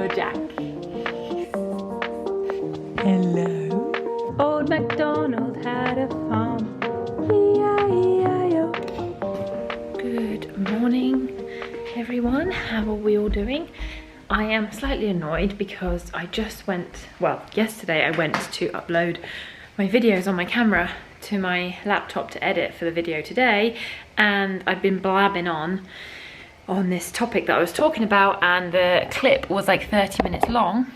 or Jack? Hello. Old MacDonald had a farm. E-I-E-I-O. Good morning, everyone. How are we all doing? I am slightly annoyed because I just went, well, yesterday I went to upload my videos on my camera to my laptop to edit for the video today, and I've been blabbing on this topic that I was talking about, and the clip was like 30 minutes long,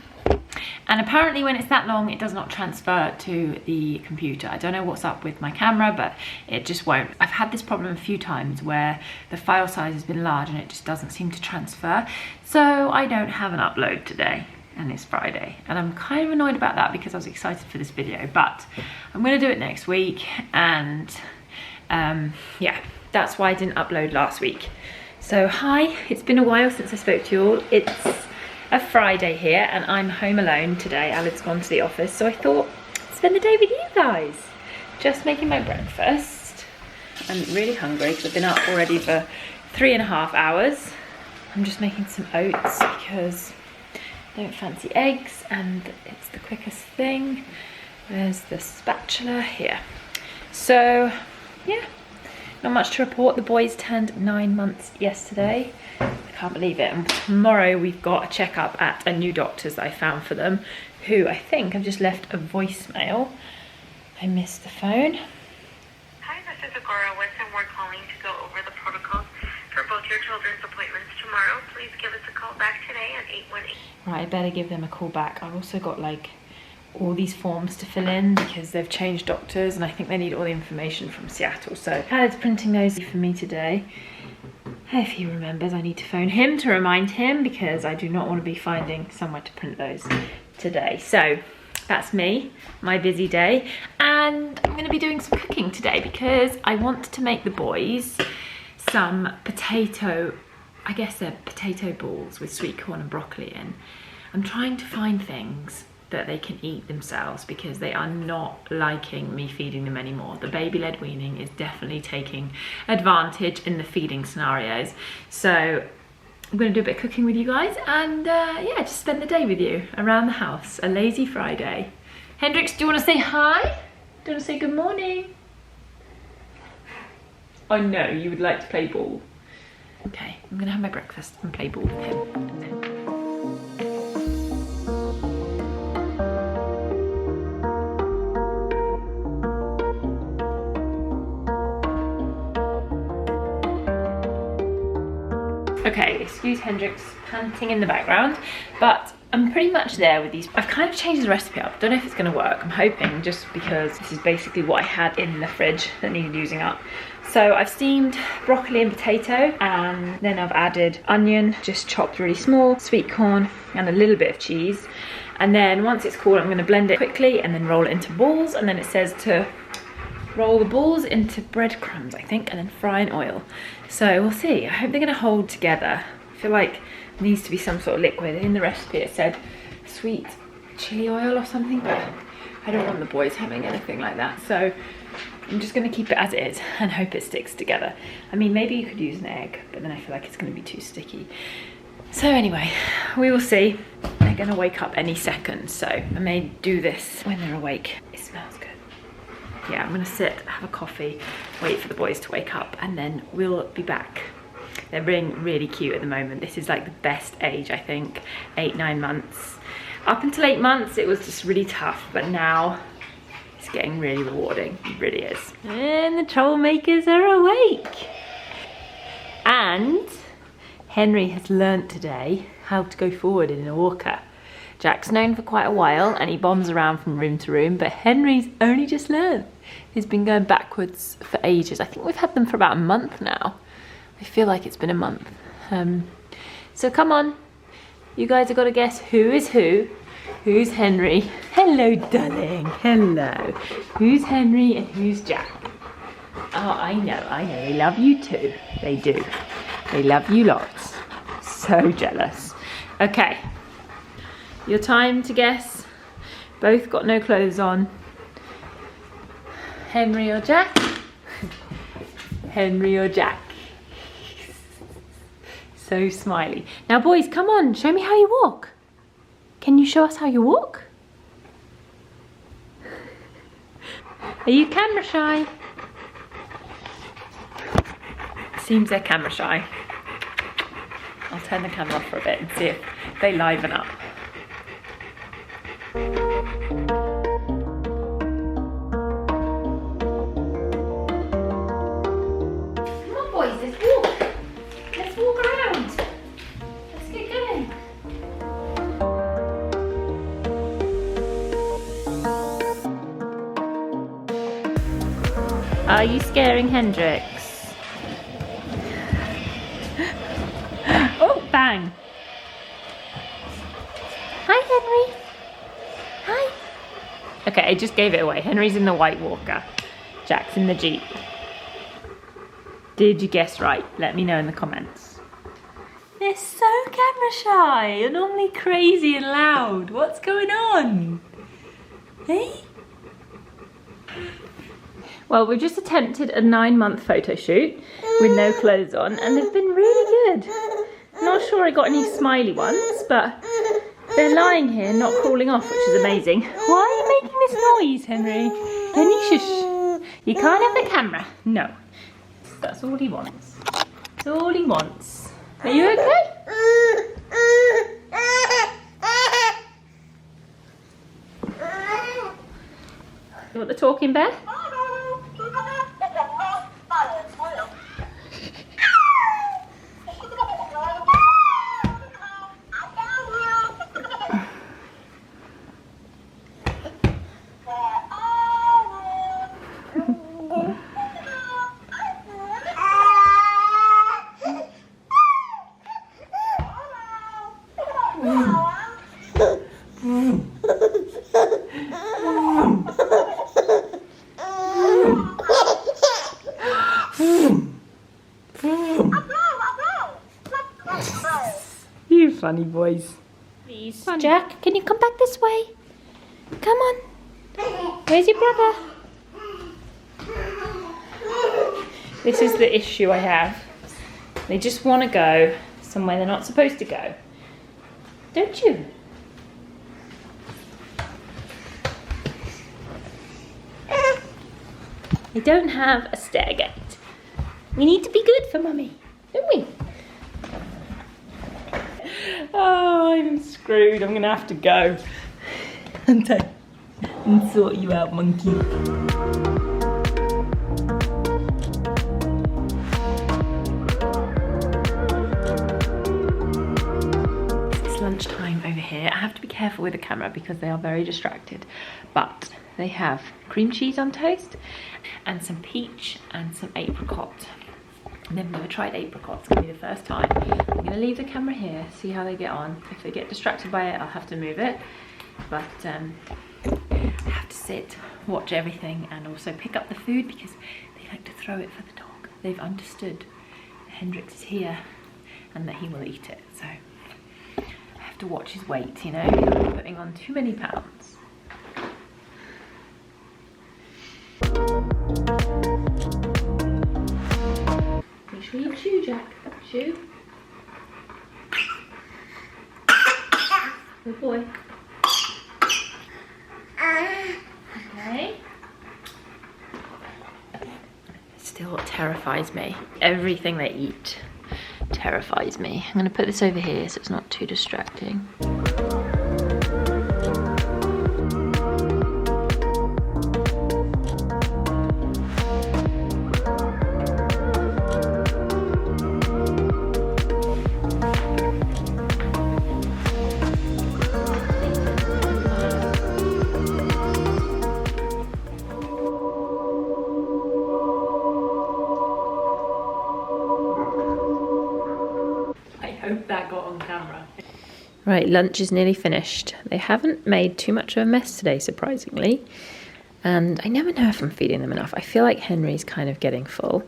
and apparently when it's that long it does not transfer to the computer. I don't know what's up with my camera, but it just won't. I've had this problem a few times where the file size has been large and it just doesn't seem to transfer, so I don't have an upload today, and it's Friday, and I'm kind of annoyed about that because I was excited for this video, but I'm gonna do it next week. And yeah, that's why I didn't upload last week. So hi, it's been a while since I spoke to you all. It's a Friday here and I'm home alone today. Alex's gone to the office, so I thought I'd spend the day with you guys. Just making my breakfast. I'm really hungry because I've been up already for 3.5 hours. I'm just making some oats because I don't fancy eggs and it's the quickest thing. There's the spatula here. So yeah, not much to report. The boys turned 9 months yesterday. I can't believe it. And tomorrow we've got a checkup at a new doctor's that I found for them, who I think have just left a voicemail. I missed the phone. Hi, this is Agora with, and we're calling to go over the protocols for both your children's appointments tomorrow. Please give us a call back today at 818. Right, I better give them a call back. I've also got like all these forms to fill in because they've changed doctors and I think they need all the information from Seattle. So Alad's printing those for me today. If he remembers, I need to phone him to remind him because I do not want to be finding somewhere to print those today. So that's me, my busy day. And I'm going to be doing some cooking today because I want to make the boys some potato, I guess they're potato balls with sweet corn and broccoli in. I'm trying to find things that they can eat themselves because they are not liking me feeding them anymore. The baby-led weaning is definitely taking advantage in the feeding scenarios. So I'm gonna do a bit of cooking with you guys and yeah, just spend the day with you around the house. A lazy Friday. Hendrix, do you wanna say hi? Do you wanna say good morning? I know you would like to play ball. Okay, I'm gonna have my breakfast and play ball with him. Okay, excuse Hendrix panting in the background, but I'm pretty much there with these. I've kind of changed the recipe up. Don't know if it's gonna work. I'm hoping, just because this is basically what I had in the fridge that needed using up. So I've steamed broccoli and potato, and then I've added onion, just chopped really small, sweet corn, and a little bit of cheese. And then once it's cool, I'm gonna blend it quickly and then roll it into balls, and then it says to roll the balls into breadcrumbs, I think, and then fry in oil. So we'll see. I hope they're gonna hold together. I feel like it needs to be some sort of liquid. In the recipe it said sweet chili oil or something, but I don't want the boys having anything like that. So I'm just gonna keep it as it is and hope it sticks together. I mean, maybe you could use an egg, but then I feel like it's gonna be too sticky. So anyway, we will see. They're gonna wake up any second, so I may do this when they're awake. It smells good. Yeah, I'm gonna sit, have a coffee, wait for the boys to wake up, and then we'll be back. They're being really cute at the moment. This is like the best age, I think, 8-9 months. Up until 8 months, it was just really tough, but now it's getting really rewarding. It really is. And the troublemakers are awake. And Henry has learnt today how to go forward in a walker. Jack's known for quite a while and he bombs around from room to room, but Henry's only just learned. He's been going backwards for ages. I think we've had them for about a month now. I feel like it's been a month. So come on, you guys have got to guess who is who. Who's Henry? Hello, darling. Hello. Who's Henry and who's Jack? Oh, I know. They love you too. They do. They love you lots. So jealous. Okay. Your time to guess. Both got no clothes on. Henry or Jack? Henry or Jack? So smiley. Now boys, come on, show me how you walk. Can you show us how you walk? Are you camera shy? Seems they're camera shy. I'll turn the camera off for a bit and see if they liven up. Come on boys, let's walk. Let's walk around. Let's get going. Are you scaring Hendrix? Oh, bang. Hi, Henry. Hi. Okay, I just gave it away. Henry's in the white walker. Jack's in the Jeep. Did you guess right? Let me know in the comments. They're so camera shy. You're normally crazy and loud. What's going on? Hey? Well, we've just attempted a 9-month photo shoot with no clothes on, and they've been really good. Not sure I got any smiley ones, but they're lying here not crawling off, which is amazing. Why are you making this noise, Henry? Henry, shush. You can't have the camera. No. That's all he wants. That's all he wants. Are you okay? You want the talking bear? You funny boys. Please, funny. Jack, can you come back this way? Come on. Where's your brother? This is the issue I have. They just want to go somewhere they're not supposed to go. Don't you? They don't have a stair gate. We need to be good for mummy, don't we? Oh, I'm screwed. I'm gonna have to go and sort you out, monkey. It's lunchtime over here. I have to be careful with the camera because they are very distracted, but they have cream cheese on toast and some peach and some apricot. They've never tried apricot, it's gonna be the first time. I'm gonna leave the camera here, see how they get on. If they get distracted by it, I'll have to move it. But I have to sit, watch everything, and also pick up the food because they like to throw it for the dog. They've understood that Hendrix is here and that he will eat it. So I have to watch his weight, you know, he's putting on too many pounds. Make sure you chew, Jack. Chew. Good boy. Okay. It still terrifies me. Everything they eat terrifies me. I'm going to put this over here so it's not too distracting. That got on camera. Right, lunch is nearly finished. They haven't made too much of a mess today, surprisingly. And I never know if I'm feeding them enough. I feel like Henry's kind of getting full.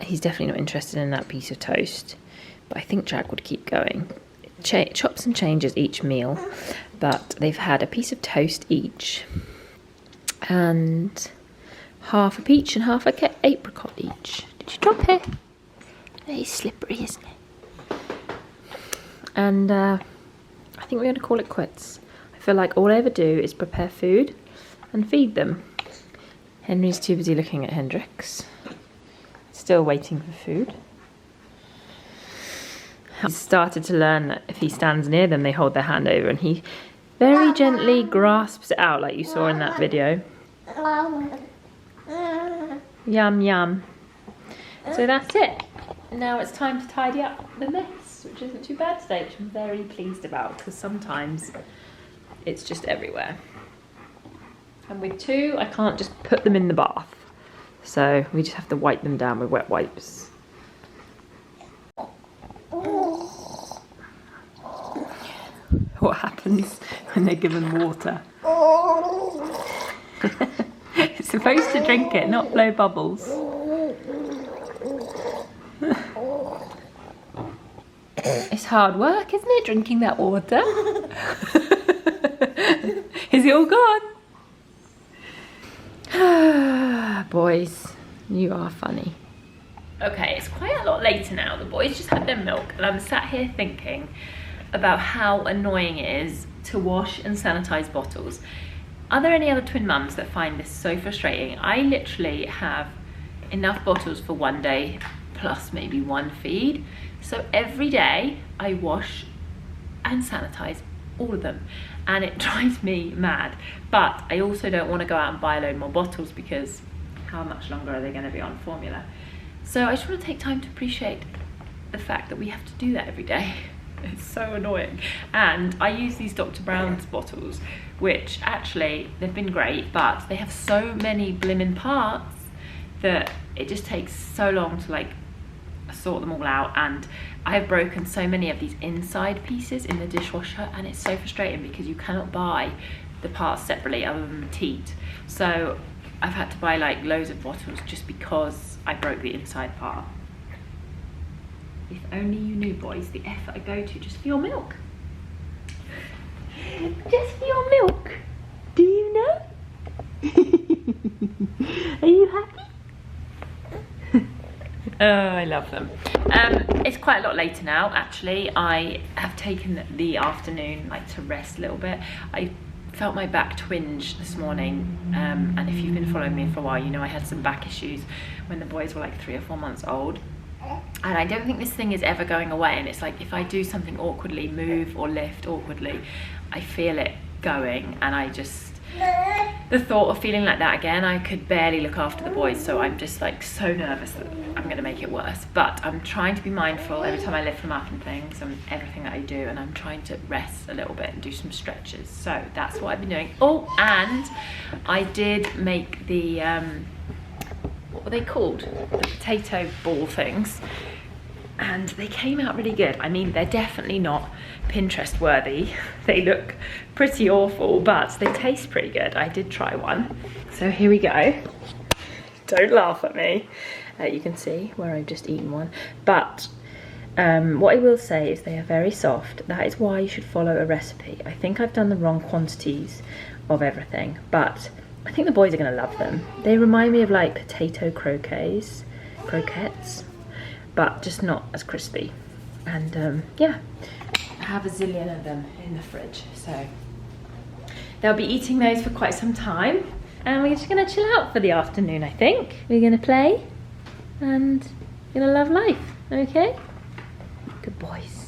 He's definitely not interested in that piece of toast. But I think Jack would keep going. Chops and changes each meal. But they've had a piece of toast each. And half a peach and half a apricot each. Did you drop it? He's slippery, isn't it? And I think we're going to call it quits. I feel like all I ever do is prepare food and feed them. Henry's too busy looking at Hendrix. Still waiting for food. He's started to learn that if he stands near them, they hold their hand over, and he very gently grasps it out like you saw in that video. Yum, yum. So that's it. Now it's time to tidy up the mess, which isn't too bad today, which I'm very pleased about, because sometimes it's just everywhere. And with two, I can't just put them in the bath. So we just have to wipe them down with wet wipes. What happens when they're given water? It's supposed to drink it, not blow bubbles. It's hard work, isn't it, drinking that water? Is it all gone? Boys, you are funny. Okay, it's quite a lot later now. The boys just had their milk, and I'm sat here thinking about how annoying it is to wash and sanitize bottles. Are there any other twin mums that find this so frustrating? I literally have enough bottles for one day plus maybe one feed. So every day I wash and sanitize all of them, and it drives me mad. But I also don't want to go out and buy a load more bottles, because how much longer are they going to be on formula? So I just want to take time to appreciate the fact that we have to do that every day. It's so annoying. And I use these Dr. Brown's bottles, which actually they've been great, but they have so many blimmin' parts that it just takes so long to like sort them all out. And I have broken so many of these inside pieces in the dishwasher, and it's so frustrating because you cannot buy the parts separately other than the teat. So I've had to buy like loads of bottles just because I broke the inside part. If only you knew, boys, the effort I go to just for your milk. Just for your milk. Do you know? Are you happy? Oh, I love them. It's quite a lot later now, actually. I have taken the afternoon like to rest a little bit. I felt my back twinge this morning, and if you've been following me for a while, you know I had some back issues when the boys were like 3 or 4 months old. And I don't think this thing is ever going away, and it's like if I do something awkwardly, move or lift awkwardly, I feel it going, and I just, the thought of feeling like that again, I could barely look after the boys, so I'm just like so nervous that I'm gonna make it worse. But I'm trying to be mindful every time I lift them up and things, and everything that I do, and I'm trying to rest a little bit and do some stretches. So that's what I've been doing. Oh, and I did make the what were they called? The potato ball things. And they came out really good. I mean, they're definitely not Pinterest worthy. They look pretty awful, but they taste pretty good. I did try one. So here we go. Don't laugh at me. You can see where I've just eaten one. But what I will say is they are very soft. That is why you should follow a recipe. I think I've done the wrong quantities of everything, but I think the boys are gonna love them. They remind me of like potato croquettes, but just not as crispy. And yeah, I have a zillion of them in the fridge, so they'll be eating those for quite some time. And we're just gonna chill out for the afternoon, I think. We're gonna play and gonna love life, okay? Good boys.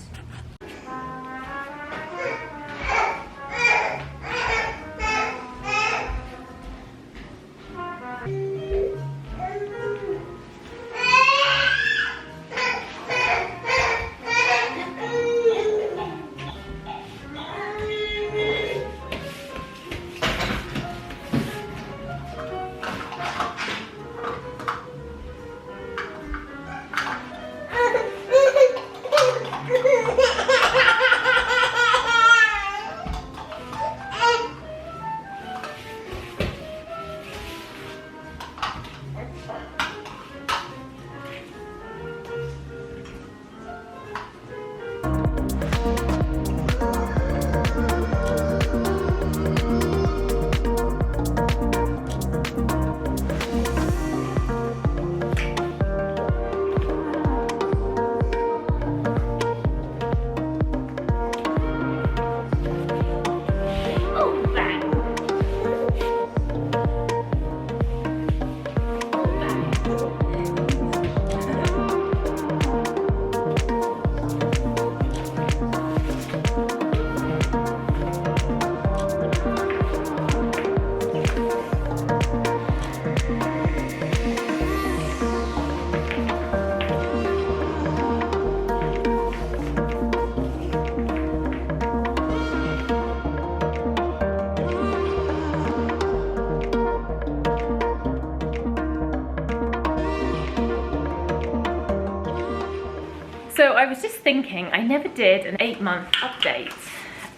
was just thinking, I never did an 8-month update.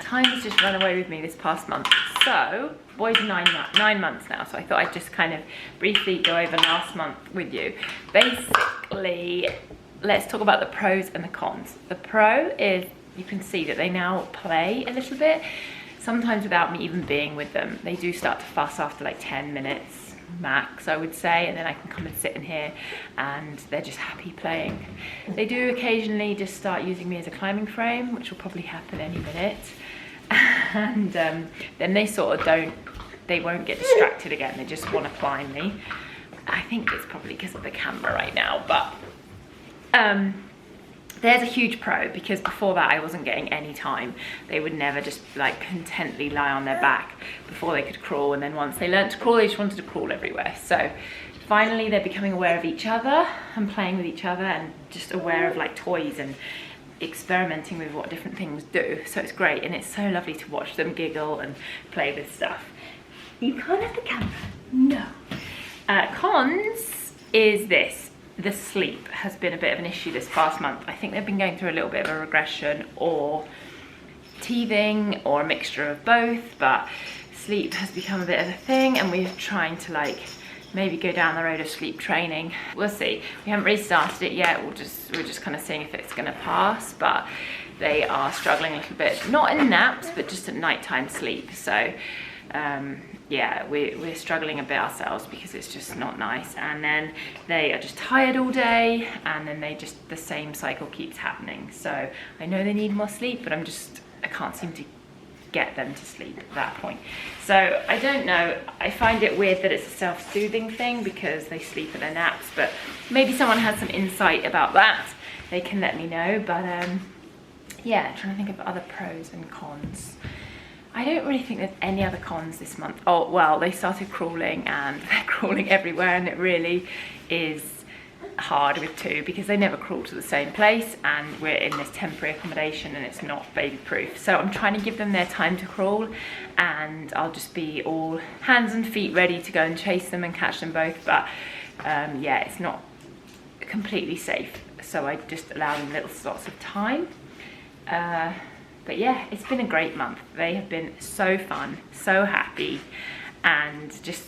Time has just run away with me this past month. So, boys are 9 months now, so I thought I'd just kind of briefly go over last month with you. Basically, let's talk about the pros and the cons. The pro is you can see that they now play a little bit, sometimes without me even being with them. They do start to fuss after like 10 minutes max, I would say, and then I can come and sit in here and they're just happy playing. They do occasionally just start using me as a climbing frame, which will probably happen any minute. And then they sort of they won't get distracted again, they just want to climb me. I think it's probably because of the camera right now, but there's a huge pro, because before that I wasn't getting any time. They would never just like contently lie on their back before they could crawl, and then once they learnt to crawl, they just wanted to crawl everywhere. So finally they're becoming aware of each other and playing with each other and just aware of like toys and experimenting with what different things do. So it's great, and it's so lovely to watch them giggle and play with stuff. You can't have the camera, no. Cons is this. The sleep has been a bit of an issue this past month. I think they've been going through a little bit of a regression or teething or a mixture of both, but sleep has become a bit of a thing, and we're trying to like maybe go down the road of sleep training. We'll see. We haven't really started it yet. We're just kind of seeing if it's gonna pass, but they are struggling a little bit, not in naps, but just at nighttime sleep. So yeah, we're struggling a bit ourselves because it's just not nice. And then they are just tired all day, and then the same cycle keeps happening. So I know they need more sleep, but I can't seem to get them to sleep at that point. So I don't know, I find it weird that it's a self-soothing thing because they sleep in their naps, but maybe someone has some insight about that, they can let me know. But yeah, trying to think of other pros and cons. I don't really think there's any other cons this month. Oh, well, they started crawling, and they're crawling everywhere, and it really is hard with 2 because they never crawl to the same place, and we're in this temporary accommodation and it's not baby proof. So I'm trying to give them their time to crawl, and I'll just be all hands and feet ready to go and chase them and catch them both. But yeah, it's not completely safe, so I just allow them little slots of time. But yeah, it's been a great month. They have been so fun, so happy, and just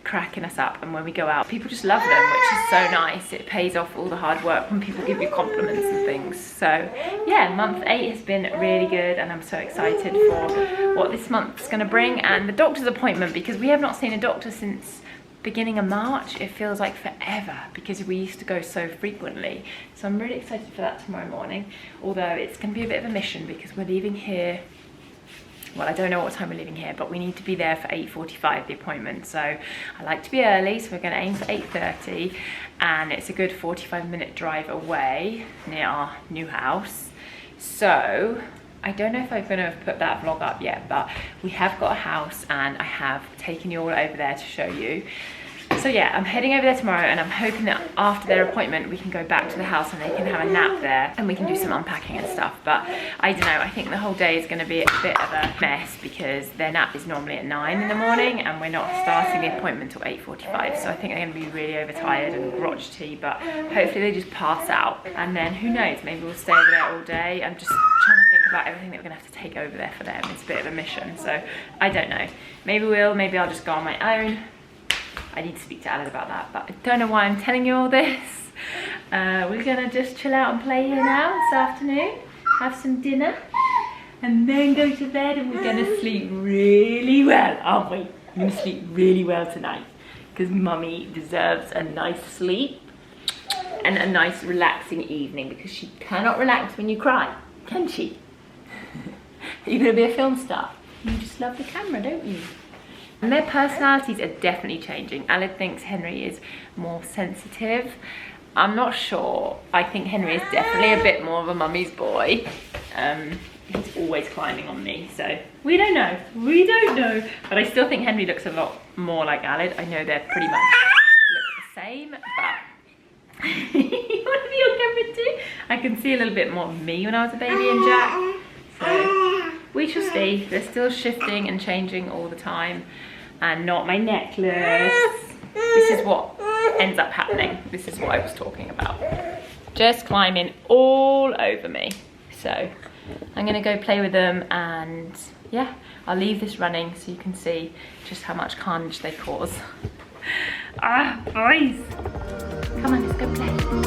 cracking us up. And when we go out, people just love them, which is so nice. It pays off all the hard work when people give you compliments and things. So yeah, month 8 has been really good, and I'm so excited for what this month's gonna bring. And the doctor's appointment, because we have not seen a doctor since beginning of March. It feels like forever because we used to go so frequently. So I'm really excited for that tomorrow morning, although it's going to be a bit of a mission because we're leaving here, well, I don't know what time we're leaving here, but we need to be there for 8:45, the appointment. So I like to be early, so we're going to aim for 8:30, and it's a good 45-minute drive away near our new house. So I don't know if I'm going to have put that vlog up yet, but we have got a house, and I have taken you all over there to show you. So yeah, I'm heading over there tomorrow, and I'm hoping that after their appointment we can go back to the house and they can have a nap there, and we can do some unpacking and stuff. But I don't know, I think the whole day is going to be a bit of a mess because their nap is normally at 9 in the morning, and we're not starting the appointment till 8:45. So I think they're going to be really overtired and grotty, but hopefully they just pass out, and then who knows, maybe we'll stay over there all day. I'm just trying to think about everything that we're going to have to take over there for them. It's a bit of a mission, so I don't know. Maybe maybe I'll just go on my own. I need to speak to Alan about that, but I don't know why I'm telling you all this. We're gonna just chill out and play here now this afternoon, have some dinner, and then go to bed, and we're gonna sleep really well, aren't we? We're gonna sleep really well tonight because Mummy deserves a nice sleep and a nice relaxing evening, because she cannot relax when you cry, can she? Are you gonna be a film star? You just love the camera, don't you? And their personalities are definitely changing. Aled thinks Henry is more sensitive. I'm not sure. I think Henry is definitely a bit more of a mummy's boy. He's always climbing on me, so we don't know. We don't know. But I still think Henry looks a lot more like Aled. I know they're pretty much look the same, but you want to be on camera too? I can see a little bit more of me when I was a baby and Jack. So we shall see. They're still shifting and changing all the time. And not my necklace. This is what ends up happening. This is what I was talking about. just climbing all over me. So I'm gonna go play with them, and yeah, I'll leave this running so you can see just how much carnage they cause. Ah, boys. Come on, let's go play.